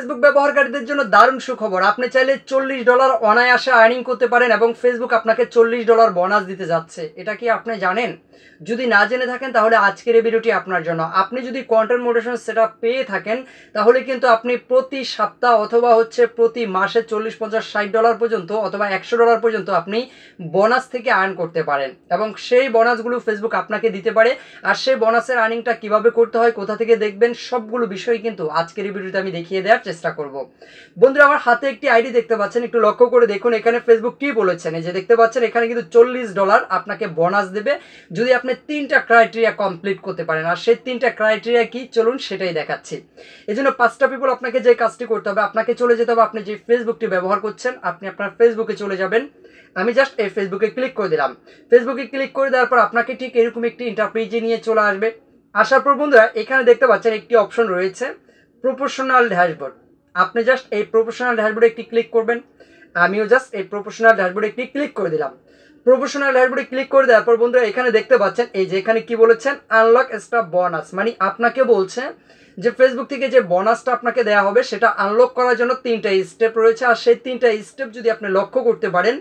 Facebook ব্যবহারকারীদের জন্য দারুণ সুখবর। আপনি চাইলে $40 অনায়াসে আর্নিং করতে পারেন এবং ফেসবুক আপনাকে $40 বোনাস দিতে যাচ্ছে। এটা কি আপনি জানেন? যদি না জেনে থাকেন তাহলে আজকের এই ভিডিওটি আপনার জন্য। আপনি যদি কন্টেন্ট মডারেশন সেটআপ পেয়ে থাকেন তাহলে কিন্তু আপনি প্রতি সপ্তাহ অথবা প্রতি মাসে $40, $50, $60 পর্যন্ত অথবা $100 পর্যন্ত আপনি বোনাস থেকে আর্ন করতে পারেন এবং সেই বোনাসগুলো ফেসবুক আপনাকে দিতে পারে। আর সেই বোনাসের আর্নিংটা কিভাবে করতে হয়, কোথা থেকে দেখবেন, সবগুলো বিষয় কিন্তু আজকের এই ভিডিওতে আমি দেখিয়ে দেওয়ার চেষ্টা করব। বন্ধুরা, আমার হাতে একটি আইডি দেখতে পাচ্ছেন, একটু লক্ষ্য করে দেখুন এখানে ফেসবুক কি বলেছেন। এই যে দেখতে পাচ্ছেন এখানে কিন্তু $40 আপনাকে বোনাস দেবে যদি আপনি 3টা ক্রাইটেরিয়া কমপ্লিট করতে পারেন। আর সেই 3টা ক্রাইটেরিয়া কি, চলুন সেটাই দেখাচ্ছি। এই জন্য 5টা পিপল আপনাকে যে কাজটি করতে হবে, আপনাকে চলে যেতে হবে, আপনি যে ফেসবুকটি ব্যবহার করছেন আপনি আপনার ফেসবুকে চলে যাবেন। আমি জাস্ট এই ফেসবুকে ক্লিক করে দিলাম। ফেসবুকে ক্লিক করে দেওয়ার পর আপনাকে ঠিক এরকম একটি ইন্টারপ্রেজে নিয়ে চলে আসবে। আসার পর বন্ধুরা এখানে দেখতে পাচ্ছেন একটি অপশন রয়েছে প্রফেশনাল ড্যাশবোর্ড। আপনি জাস্ট এই প্রফেশনাল ড্যাশবোর্ডে একটি ক্লিক করবেন। আমিও জাস্ট এই প্রফেশনাল ড্যাশবোর্ডে একটি ক্লিক করে দিলাম। প্রফেশনাল ড্যাশবোর্ডে ক্লিক করে দেওয়ার পর বন্ধুরা এখানে দেখতে পাচ্ছেন এই যে এখানে কি বলেছেন, আনলক এক্সট্রা বোনাস। মানে আপনাকে বলছে যে ফেসবুক থেকে যে বোনাসটা আপনাকে দেওয়া হবে সেটা আনলক করার জন্য 3টা স্টেপ রয়েছে। আর সেই 3টা স্টেপ যদি আপনি লক্ষ্য করতে পারেন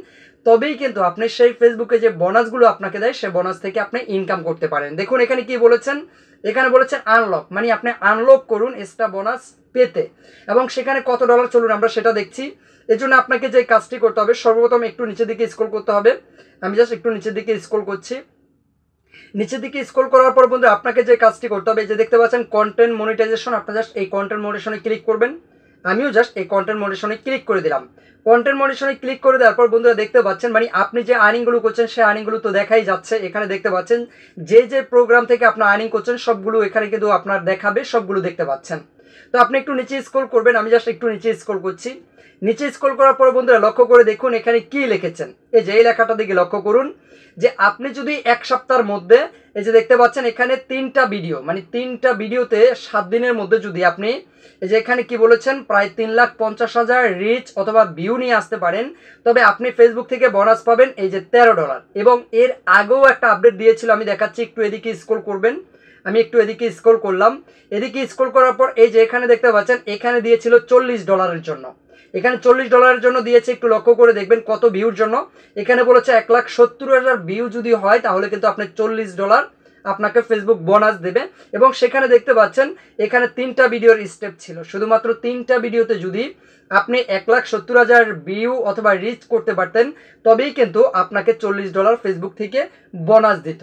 তবেই কিন্তু আপনি সেই ফেসবুকে যে বোনাসগুলো আপনাকে দেয় সেই বোনাস থেকে আপনি ইনকাম করতে পারেন। দেখুন এখানে কি বলেছেন, এখানে বলেছেন আনলক, মানে আপনি আনলক করুন এক্সট্রা বোনাস পেতে। এবং সেখানে কত ডলার, চলুন আমরা সেটা দেখছি। এর জন্য আপনাকে যে কাজটি করতে হবে, সর্বপ্রথম একটু নিচের দিকে স্ক্রল করতে হবে। আমি জাস্ট একটু নিচের দিকে স্ক্রল করছি। নিচের দিকে স্ক্রল করার পর বন্ধু আপনাকে যে কাজটি করতে হবে, যে দেখতে পাচ্ছেন কন্টেন্ট মনিটাইজেশন, আপনি জাস্ট এই কন্টেন্ট মনিটাইজেশনে ক্লিক করবেন। আমিও জাস্ট এই কন্টেন্ট মনিটাইজেশনে ক্লিক করে দিলাম। কন্টেন্ট মনিটাইজেশনে ক্লিক করে দেওয়ার পর বন্ধুরা দেখতে পাচ্ছেন মানে আপনি যে আর্নিংগুলো করছেন সেই আর্নিংগুলো তো দেখাই যাচ্ছে। এখানে দেখতে পাচ্ছেন যে যে প্রোগ্রাম থেকে আপনার আর্নিং করছেন সবগুলো এখানে কিন্তু আপনার দেখাবে, সবগুলো দেখতে পাচ্ছেন। তো আপনি একটু নিচে স্ক্রল করবেন, আমি জাস্ট একটু নিচে স্ক্রল করছি। নিচে স্ক্রল করার পর বন্ধুরা লক্ষ্য করে দেখুন এখানে কি লিখেছেন। এই যে এই লেখাটা দিকে লক্ষ্য করুন যে আপনি যদি 1 সপ্তাহের মধ্যে, এই যে দেখতে পাচ্ছেন এখানে 3টা ভিডিও, মানে 3টা ভিডিওতে 7 দিনের মধ্যে যদি আপনি, এই যে এখানে কি বলেছেন, প্রায় 3,50,000 রিচ অথবা ভিউ নিয়ে আসতে পারেন তবে আপনি ফেসবুক থেকে বোনাস পাবেন এই যে $13। এবং এর আগেও একটা আপডেট দিয়েছিল, আমি দেখাচ্ছি, একটু এদিকে স্ক্রল করবেন। আমি একটু এদিকে স্ক্রল করলাম। এদিকে স্ক্রল করার পর এই যে এখানে দেখতে পাচ্ছেন এখানে দিয়েছিল $40 জন্য। এখানে $40 জন্য দিয়েছে, একটু লক্ষ্য করে দেখবেন কত ভিউর জন্য। এখানে বলেছে 1,70,000 ভিউ যদি হয় তাহলে কিন্তু আপনি $40 আপনাকে ফেসবুক বোনাস দেবে। এবং সেখানে দেখতে পাচ্ছেন এখানে 3টা ভিডিওর স্টেপ ছিল। শুধুমাত্র 3টা ভিডিওতে যদি আপনি 1,70,000 ভিউ অথবা রিচ করতে পারতেন তবেই কিন্তু আপনাকে $40 ফেসবুক থেকে বোনাস দিত।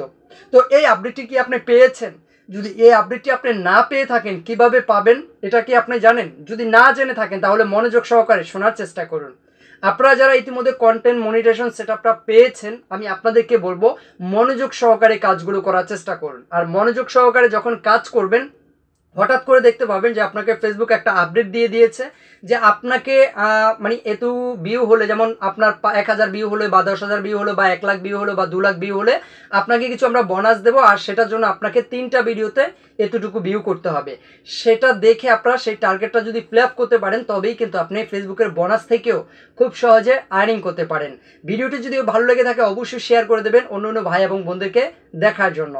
তো এই আপডেটটি কি আপনি পেয়েছেন? যদি এই আপডেটটি আপনি না পেয়ে থাকেন কিভাবে পাবেন এটা কি আপনি জানেন? যদি না জেনে থাকেন তাহলে মনোযোগ সহকারে শোনার চেষ্টা করুন। আপনারা যারা ইতিমধ্যে কন্টেন্ট মনিটাইজেশন সেটআপটা পেয়েছেন আমি আপনাদেরকে বলবো মনোযোগ সহকারে কাজগুলো করার চেষ্টা করুন। আর মনোযোগ সহকারে যখন কাজ করবেন হঠাৎ করে দেখতে পাবেন যে আপনাকে ফেসবুক একটা আপডেট দিয়ে দিয়েছে যে আপনাকে মানে এত ভিউ হলে, যেমন আপনার 1,000 ভিউ হলে বা 10,000 ভিউ হলো বা 1 লাখ ভিউ হলো বা 2 লাখ ভিউ হলে আপনাকে কিছু আমরা বোনাস দেবো। আর সেটার জন্য আপনাকে 3টা ভিডিওতে এতটুকু ভিউ করতে হবে। সেটা দেখে আপনারা সেই টার্গেটটা যদি ফিল আপ করতে পারেন তবেই কিন্তু আপনি ফেসবুকের বোনাস থেকেও খুব সহজে আর্নিং করতে পারেন। ভিডিওটি যদি ভালো লেগে থাকে অবশ্যই শেয়ার করে দেবেন অন্য অন্য ভাই এবং বোনদেরকে দেখার জন্য।